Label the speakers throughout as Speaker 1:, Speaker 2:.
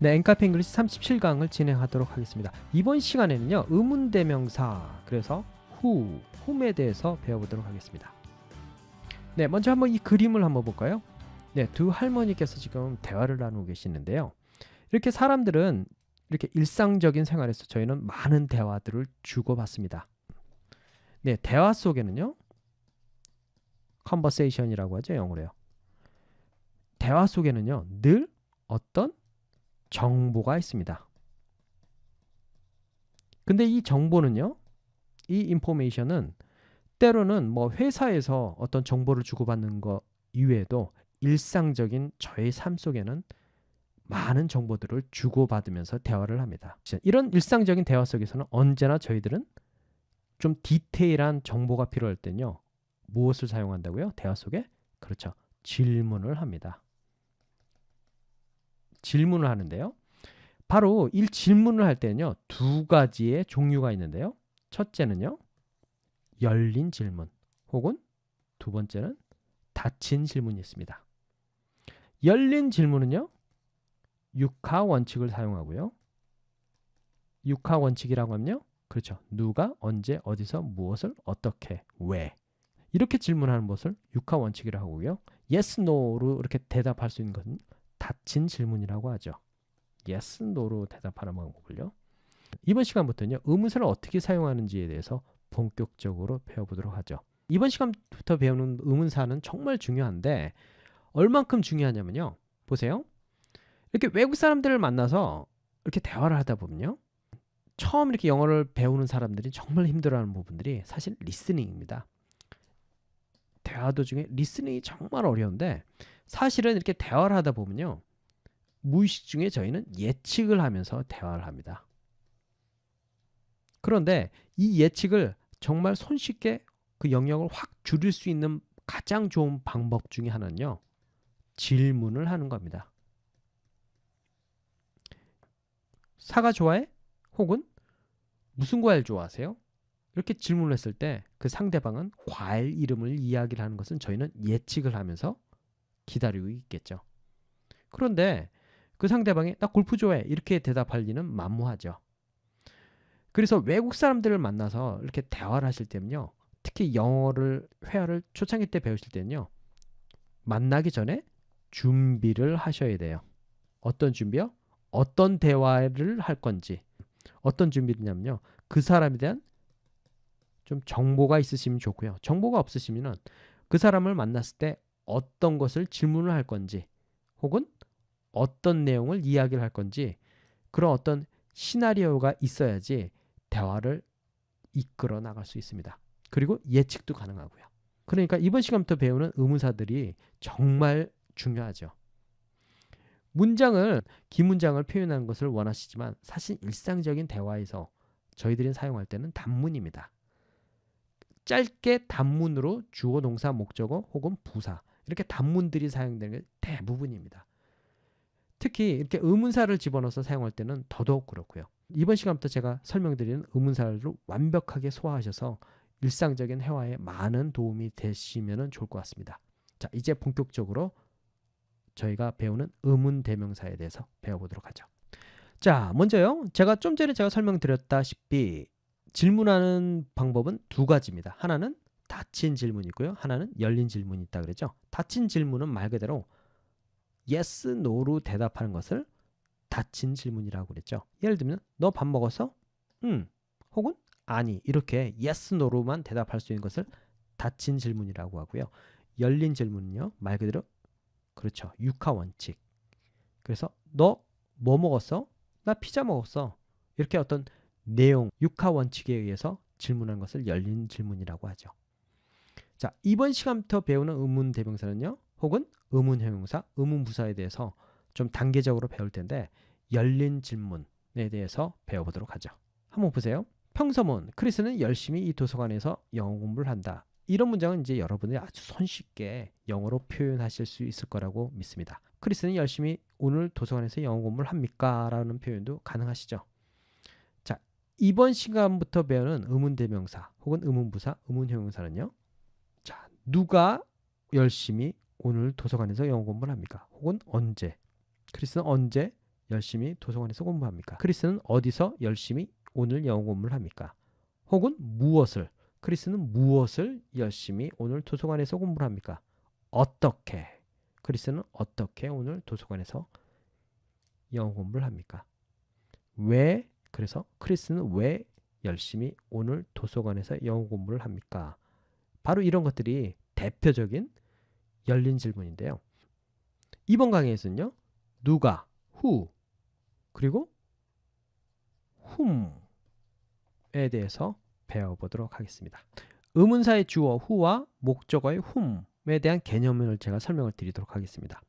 Speaker 1: 네, 엔카페 잉글리시 37강을 진행하도록 하겠습니다. 이번 시간에는요, 의문대명사, 그래서 whom에 대해서 배워보도록 하겠습니다. 네, 먼저 한번 이 그림을 한번 볼까요? 네, 두 할머니께서 지금 대화를 나누고 계시는데요. 이렇게 사람들은 이렇게 일상적인 생활에서 저희는 많은 대화들을 주고받습니다. 네, 대화 속에는요, conversation이라고 하죠, 영어로요. 대화 속에는요, 늘 어떤 정보가 있습니다. 근데 이 정보는요, 이 인포메이션은 때로는 뭐 회사에서 어떤 정보를 주고받는 것 이외에도 일상적인 저의 삶 속에는 많은 정보들을 주고받으면서 대화를 합니다. 이런 일상적인 대화 속에서는 언제나 저희들은 좀 디테일한 정보가 필요할 때는요, 무엇을 사용한다고요? 대화 속에? 그렇죠. 질문을 합니다. 질문을 하는데요. 바로 이 질문을 할 때는요, 두 가지의 종류가 있는데요. 첫째는요, 열린 질문, 혹은 두 번째는 닫힌 질문이 있습니다. 열린 질문은요, 육하 원칙을 사용하고요. 육하 원칙이라고 하면요, 그렇죠. 누가, 언제, 어디서, 무엇을, 어떻게, 왜, 이렇게 질문하는 것을 육하 원칙이라고 하고요. yes, no로 이렇게 대답할 수 있는 것은 닫힌 질문이라고 하죠. yes, no로 대답하는 방법을요. 이번 시간부터는요, 의문사를 어떻게 사용하는지에 대해서 본격적으로 배워보도록 하죠. 이번 시간부터 배우는 의문사는 정말 중요한데 얼만큼 중요하냐면요, 보세요. 이렇게 외국 사람들을 만나서 이렇게 대화를 하다 보면요, 처음 이렇게 영어를 배우는 사람들이 정말 힘들어하는 부분들이 사실 리스닝입니다. 대화 도중에 리스닝이 정말 어려운데, 사실은 이렇게 대화를 하다 보면요, 무의식 중에 저희는 예측을 하면서 대화를 합니다. 그런데 이 예측을 정말 손쉽게 그 영역을 확 줄일 수 있는 가장 좋은 방법 중에 하나는요, 질문을 하는 겁니다. 사과 좋아해? 혹은 무슨 과일 좋아하세요? 이렇게 질문을 했을 때 그 상대방은 과일 이름을 이야기를 하는 것은 저희는 예측을 하면서 기다리고 있겠죠. 그런데 그 상대방이 나 골프 좋아해 이렇게 대답할 리는 만무하죠. 그래서 외국 사람들을 만나서 이렇게 대화를 하실 때는요, 특히 영어를 회화를 초창기 때 배우실 때는요, 만나기 전에 준비를 하셔야 돼요. 어떤 준비요? 어떤 대화를 할 건지. 어떤 준비냐면요, 그 사람에 대한 좀 정보가 있으시면 좋고요. 정보가 없으시면은 그 사람을 만났을 때 어떤 것을 질문을 할 건지, 혹은 어떤 내용을 이야기를 할 건지, 그런 어떤 시나리오가 있어야지 대화를 이끌어 나갈 수 있습니다. 그리고 예측도 가능하고요. 그러니까 이번 시간부터 배우는 의문사들이 정말 중요하죠. 문장을, 긴 문장을 표현하는 것을 원하시지만 사실 일상적인 대화에서 저희들이 사용할 때는 단문입니다. 짧게 단문으로 주어, 동사, 목적어 혹은 부사, 이렇게 단문들이 사용되는 게 대부분입니다. 특히 이렇게 의문사를 집어넣어서 사용할 때는 더더욱 그렇고요. 이번 시간부터 제가 설명드리는 의문사를 완벽하게 소화하셔서 일상적인 회화에 많은 도움이 되시면 좋을 것 같습니다. 자, 이제 본격적으로 저희가 배우는 의문대명사에 대해서 배워보도록 하죠. 자, 먼저요, 제가 좀 전에 설명드렸다시피 질문하는 방법은 두 가지입니다. 하나는 닫힌 질문이고요, 하나는 열린 질문이 있다 그랬죠. 닫힌 질문은 말 그대로 yes, no로 대답하는 것을 닫힌 질문이라고 그랬죠. 예를 들면 너 밥 먹었어? 혹은 아니, 이렇게 yes, no로만 대답할 수 있는 것을 닫힌 질문이라고 하고요. 열린 질문은요, 말 그대로 그렇죠, 육하 원칙. 그래서 너 뭐 먹었어? 나 피자 먹었어. 이렇게 어떤 내용, 육하 원칙에 의해서 질문한 것을 열린 질문이라고 하죠. 자, 이번 시간부터 배우는 의문 대명사는요, 혹은 의문 형용사, 의문 부사에 대해서 좀 단계적으로 배울 텐데 열린 질문에 대해서 배워보도록 하죠. 한번 보세요. 평서문, 크리스는 열심히 이 도서관에서 영어 공부를 한다. 이런 문장은 이제 여러분들이 아주 손쉽게 영어로 표현하실 수 있을 거라고 믿습니다. 크리스는 열심히 오늘 도서관에서 영어 공부를 합니까? 라는 표현도 가능하시죠. 자, 이번 시간부터 배우는 의문대명사 혹은 의문부사, 의문형용사는요, 자, 누가 열심히 오늘 도서관에서 영어 공부를 합니까? 혹은 언제? 크리스는 언제 열심히 도서관에서 공부합니까? 크리스는 어디서 열심히 오늘 영어 공부를 합니까? 혹은 무엇을, 크리스는 무엇을 열심히 오늘 도서관에서 공부를 합니까? 어떻게, 크리스는 어떻게 오늘 도서관에서 영어 공부를 합니까? 왜, 그래서 크리스는 왜 열심히 오늘 도서관에서 영어 공부를 합니까? 바로 이런 것들이 대표적인 열린 질문인데요. 이번 강의에서는요. 누가, who, 그리고 whom에 대해서 배워보도록 하겠습니다. 의문사의 주어 who와 목적어의 whom에 대한 개념을 제가 설명을 드리도록 하겠습니다.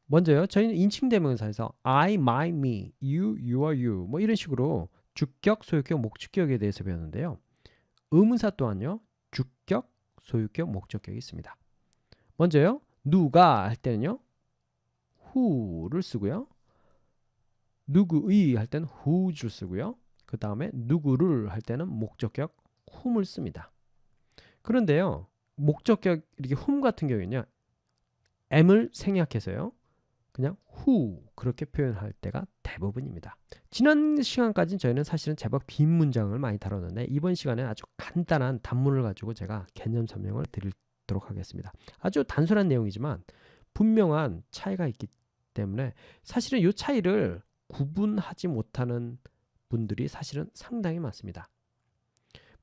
Speaker 1: 먼저요. 저희는 인칭대명사에서 I, my, me, you, your, you 뭐 이런 식으로 주격, 소유격, 목적격에 대해서 배웠는데요. 의문사 또한요. 주격, 소유격, 목적격이 있습니다. 먼저요. 누가 할 때는요. who를 쓰고요. 누구의 할 때는 who를 쓰고요. 그 다음에 누구를 할 때는 목적격 whom을 씁니다. 그런데요. 목적격 이렇게 whom 같은 경우에는요. m을 생략해서요. 그냥 who 그렇게 표현할 때가 대부분입니다. 지난 시간까지는 저희는 사실은 제법 긴 문장을 많이 다뤘는데 이번 시간에는 아주 간단한 단문을 가지고 제가 개념 설명을 드리도록 하겠습니다. 아주 단순한 내용이지만 분명한 차이가 있기 때문에 사실은 이 차이를 구분하지 못하는 분들이 사실은 상당히 많습니다.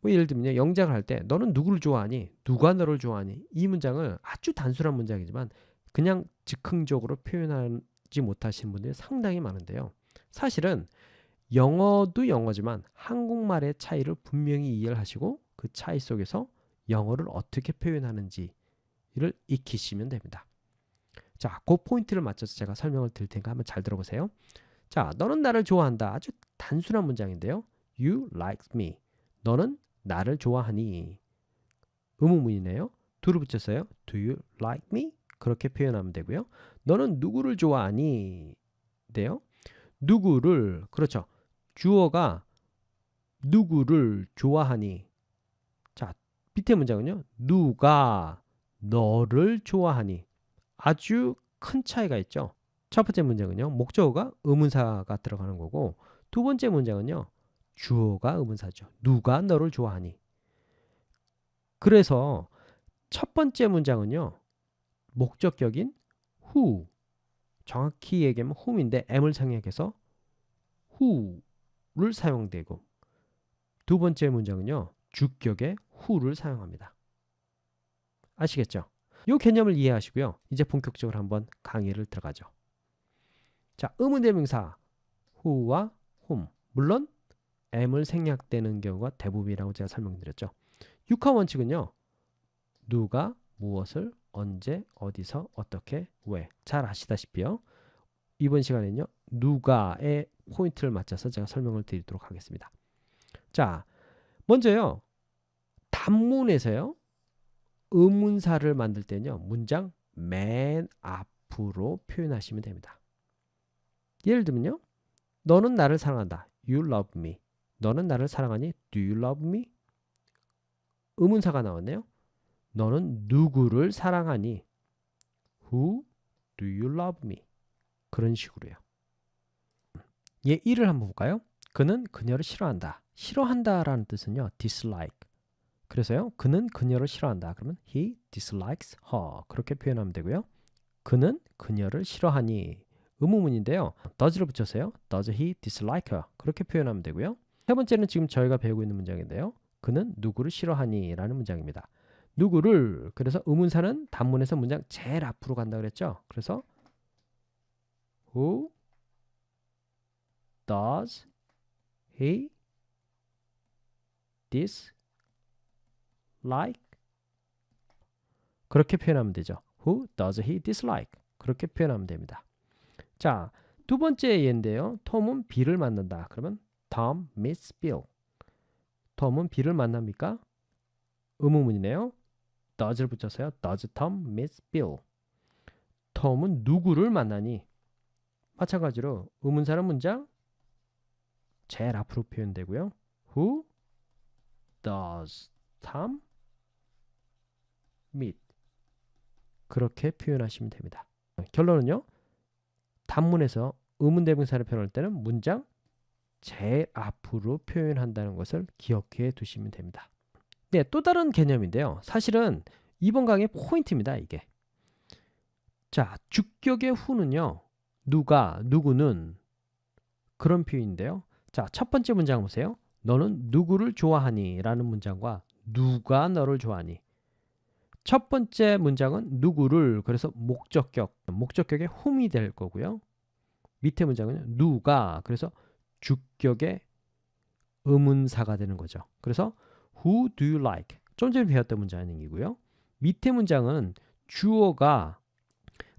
Speaker 1: 뭐 예를 들면 영작을 할 때 너는 누구를 좋아하니? 누가 너를 좋아하니? 이 문장을 아주 단순한 문장이지만 그냥 즉흥적으로 표현하지 못하시는 분들이 상당히 많은데요. 사실은 영어도 영어지만 한국말의 차이를 분명히 이해를 하시고 그 차이 속에서 영어를 어떻게 표현하는지를 익히시면 됩니다. 자, 그 포인트를 맞춰서 제가 설명을 드릴 테니까 한번 잘 들어보세요. 자, 너는 나를 좋아한다. 아주 단순한 문장인데요. You like me. 너는 나를 좋아하니. 의문문이네요. do를 붙였어요. Do you like me? 그렇게 표현하면 되고요. 너는 누구를 좋아하니? 돼요. 누구를, 그렇죠. 주어가 누구를 좋아하니? 자, 밑에 문장은요. 누가 너를 좋아하니? 아주 큰 차이가 있죠. 첫 번째 문장은요. 목적어가 의문사가 들어가는 거고 두 번째 문장은요. 주어가 의문사죠. 누가 너를 좋아하니? 그래서 첫 번째 문장은요. 목적격인 who, 정확히 얘기하면 whom인데 m을 생략해서 who를 사용되고 두 번째 문장은요. 주격의 who를 사용합니다. 아시겠죠? 이 개념을 이해하시고요. 이제 본격적으로 한번 강의를 들어가죠. 자, 의문대명사 who와 whom, 물론 m을 생략되는 경우가 대부분이라고 제가 설명드렸죠. 육하 원칙은요. 누가 무엇을 언제 어디서 어떻게 왜 잘 아시다시피요. 이번 시간에는요. 누가의 포인트를 맞춰서 제가 설명을 드리도록 하겠습니다. 자, 먼저요. 단문에서요. 의문사를 만들 때는요. 문장 맨 앞으로 표현하시면 됩니다. 예를 들면요. 너는 나를 사랑한다. You love me. 너는 나를 사랑하니? Do you love me? 의문사가 나왔네요. 너는 누구를 사랑하니? Who do you love me? 그런 식으로요. 얘 1을 한번 볼까요? 그는 그녀를 싫어한다. 싫어한다라는 뜻은요. dislike. 그래서요. 그는 그녀를 싫어한다. 그러면 he dislikes her. 그렇게 표현하면 되고요. 그는 그녀를 싫어하니 의문문인데요. does를 붙였어요. Does he dislike her? 그렇게 표현하면 되고요. 세 번째는 지금 저희가 배우고 있는 문장인데요. 그는 누구를 싫어하니? 라는 문장입니다. 누구를, 그래서 의문사는 단문에서 문장 제일 앞으로 간다 그랬죠. 그래서 Who does he dislike? 그렇게 표현하면 되죠. Who does he dislike? 그렇게 표현하면 됩니다. 자, 두 번째 예인데요. 톰은 비를 만난다. 그러면 Tom meets Bill. 톰은 비를 만납니까? 의문문이네요. does를 붙였어요. Does Tom meet Bill? 톰은 누구를 만나니? 마찬가지로 의문사는 문장 제일 앞으로 표현되고요. Who does Tom meet? 그렇게 표현하시면 됩니다. 결론은요. 단문에서 의문 대명사를 표현할 때는 문장 제일 앞으로 표현한다는 것을 기억해 두시면 됩니다. 네, 또 다른 개념인데요. 사실은 이번 강의 포인트입니다, 이게. 자, 주격의 후는요. 누가, 누구는 그런 표현인데요. 자, 첫 번째 문장 보세요. 너는 누구를 좋아하니? 라는 문장과 누가 너를 좋아하니? 첫 번째 문장은 누구를, 그래서 목적격의 whom이 될 거고요. 밑에 문장은 누가, 그래서 주격의 의문사가 되는 거죠. 그래서 who do you like? 좀 전에 배웠던 문장이고요. 밑에 문장은 주어가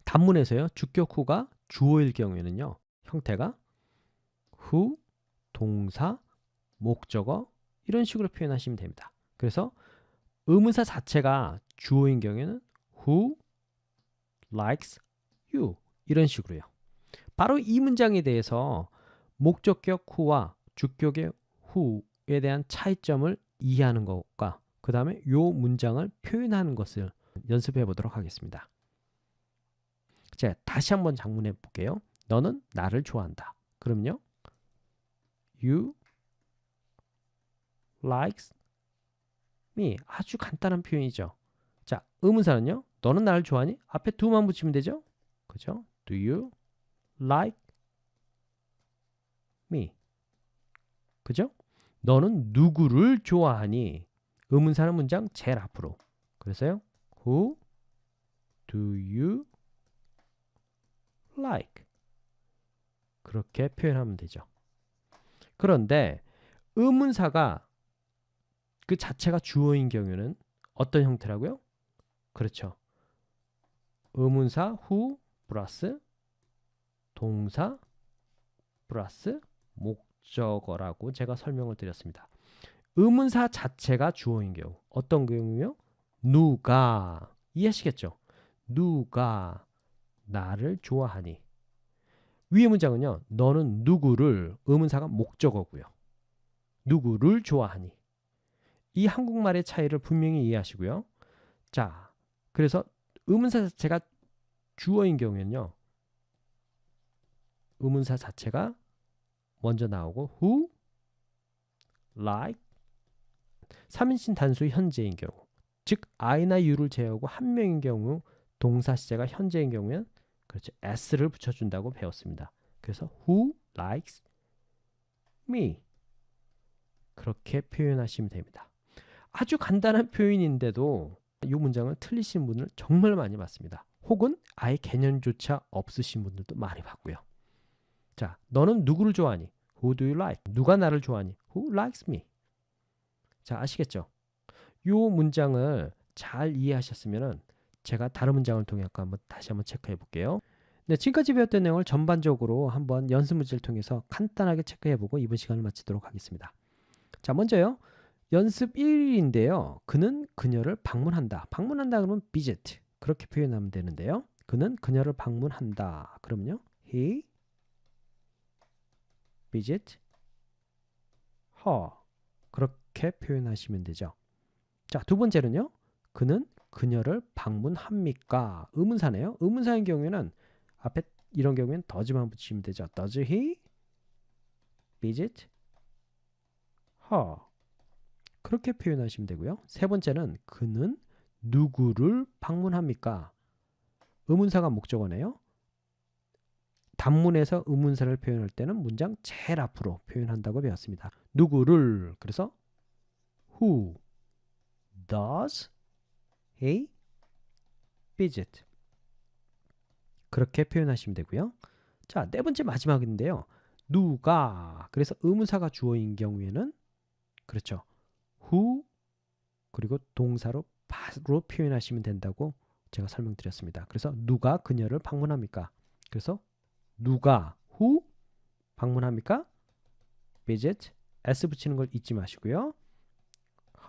Speaker 1: 단문에서요. 주격 who가 주어일 경우에는요. 형태가 who, 동사, 목적어 이런 식으로 표현하시면 됩니다. 그래서 의문사 자체가 주어인 경우에는 who likes you 이런 식으로요. 바로 이 문장에 대해서 목적격 who와 주격의 who에 대한 차이점을 이해하는 것과 그 다음에 이 문장을 표현하는 것을 연습해 보도록 하겠습니다. 자, 다시 한번 작문해 볼게요. 너는 나를 좋아한다. 그럼요. You likes me. 아주 간단한 표현이죠. 자, 의문사는요. 너는 나를 좋아하니? 앞에 do만 붙이면 되죠. 그죠? Do you like me? 그죠? 너는 누구를 좋아하니? 의문사는 문장 제일 앞으로. 그래서요. Who do you like? 그렇게 표현하면 되죠. 그런데 의문사가 그 자체가 주어인 경우는 어떤 형태라고요? 그렇죠. 의문사 who 플러스 동사 플러스 목적어라고 제가 설명을 드렸습니다. 의문사 자체가 주어인 경우 어떤 경우요? 누가 이해하시겠죠? 누가 나를 좋아하니? 위의 문장은요. 너는 누구를 의문사가 목적어고요. 누구를 좋아하니? 이 한국말의 차이를 분명히 이해하시고요. 자, 그래서 의문사 자체가 주어인 경우에는요. 의문사 자체가 먼저 나오고 who, like, 3인칭 단수 현재인 경우 즉 I나 U를 제외하고 한 명인 경우 동사 시제가 현재인 경우에는 그렇죠. S를 붙여준다고 배웠습니다. 그래서 who likes me 그렇게 표현하시면 됩니다. 아주 간단한 표현인데도 이 문장을 틀리신 분을 정말 많이 봤습니다. 혹은 아예 개념조차 없으신 분들도 많이 봤고요. 자, 너는 누구를 좋아하니? Who do you like? 누가 나를 좋아하니? Who likes me? 자, 아시겠죠? 이 문장을 잘 이해하셨으면 제가 다른 문장을 통해 한번 다시 한번 체크해 볼게요. 네, 지금까지 배웠던 내용을 전반적으로 한번 연습 문제를 통해서 간단하게 체크해 보고 이번 시간을 마치도록 하겠습니다. 자, 먼저요. 연습 1인데요. 그는 그녀를 방문한다. 방문한다 그러면 visit. 그렇게 표현하면 되는데요. 그는 그녀를 방문한다. 그러면요. He visit her. 그렇게 표현하시면 되죠. 자, 두 번째는요. 그는 그녀를 방문합니까? 의문사네요. 의문사인 경우에는 앞에 이런 경우에는 does만 붙이면 되죠. Does he visit her? 그렇게 표현하시면 되고요. 세 번째는 그는 누구를 방문합니까? 의문사가 목적어네요. 단문에서 의문사를 표현할 때는 문장 제일 앞으로 표현한다고 배웠습니다. 누구를 그래서 who does he visit 그렇게 표현하시면 되고요. 자, 네 번째 마지막인데요. 누가 그래서 의문사가 주어인 경우에는 그렇죠. who 그리고 동사로 바로 표현하시면 된다고 제가 설명드렸습니다. 그래서 누가 그녀를 방문합니까? 그래서 누가 who 방문합니까? visit s 붙이는 걸 잊지 마시고요.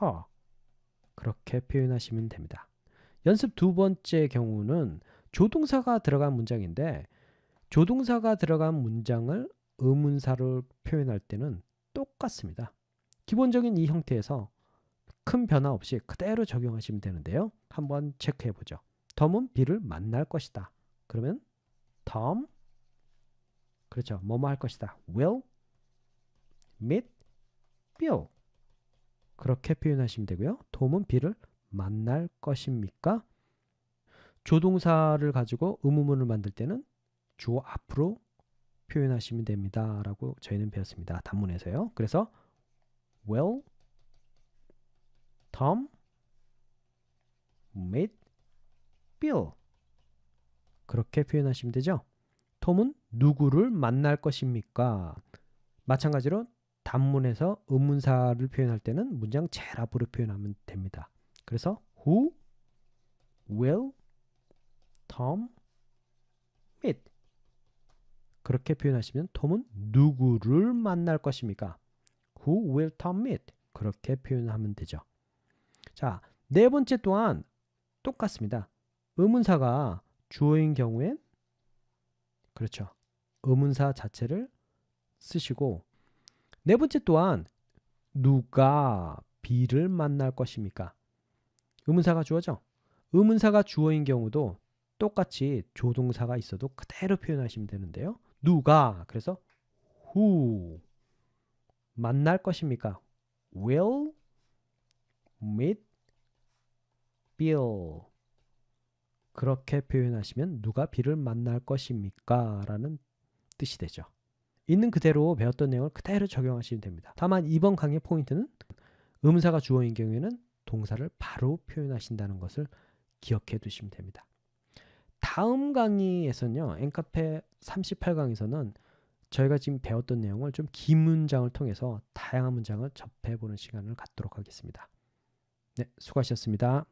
Speaker 1: her 그렇게 표현하시면 됩니다. 연습 두 번째 경우는 조동사가 들어간 문장인데 조동사가 들어간 문장을 의문사로 표현할 때는 똑같습니다. 기본적인 이 형태에서 큰 변화 없이 그대로 적용하시면 되는데요. 한번 체크해 보죠. 톰은 비를 만날 것이다. 그러면 Tom 그렇죠. 뭐뭐 할 것이다. will meet Bill. 그렇게 표현하시면 되고요. 톰은 빌을 만날 것입니까? 조동사를 가지고 의문문을 만들 때는 주어 앞으로 표현하시면 됩니다. 라고 저희는 배웠습니다. 단문에서요. 그래서 will Tom meet Bill. 그렇게 표현하시면 되죠. 톰은 누구를 만날 것입니까? 마찬가지로 단문에서 의문사를 표현할 때는 문장 제일 앞으로 표현하면 됩니다. 그래서 Who will Tom meet? 그렇게 표현하시면 톰은 누구를 만날 것입니까? Who will Tom meet? 그렇게 표현하면 되죠. 자, 네 번째 또한 똑같습니다. 의문사가 주어인 경우엔 그렇죠. 의문사 자체를 쓰시고 네 번째 또한 누가 B를 만날 것입니까? 의문사가 주어죠. 의문사가 주어인 경우도 똑같이 조동사가 있어도 그대로 표현하시면 되는데요. 누가 그래서 who 만날 것입니까? will meet Bill. 그렇게 표현하시면 누가 B를 만날 것입니까? 라는 뜻이 되죠. 있는 그대로 배웠던 내용을 그대로 적용하시면 됩니다. 다만 이번 강의 포인트는 의문사가 주어인 경우에는 동사를 바로 표현하신다는 것을 기억해 두시면 됩니다. 다음 강의에서는요. 엠카페 38강에서는 저희가 지금 배웠던 내용을 좀 긴 문장을 통해서 다양한 문장을 접해보는 시간을 갖도록 하겠습니다. 네, 수고하셨습니다.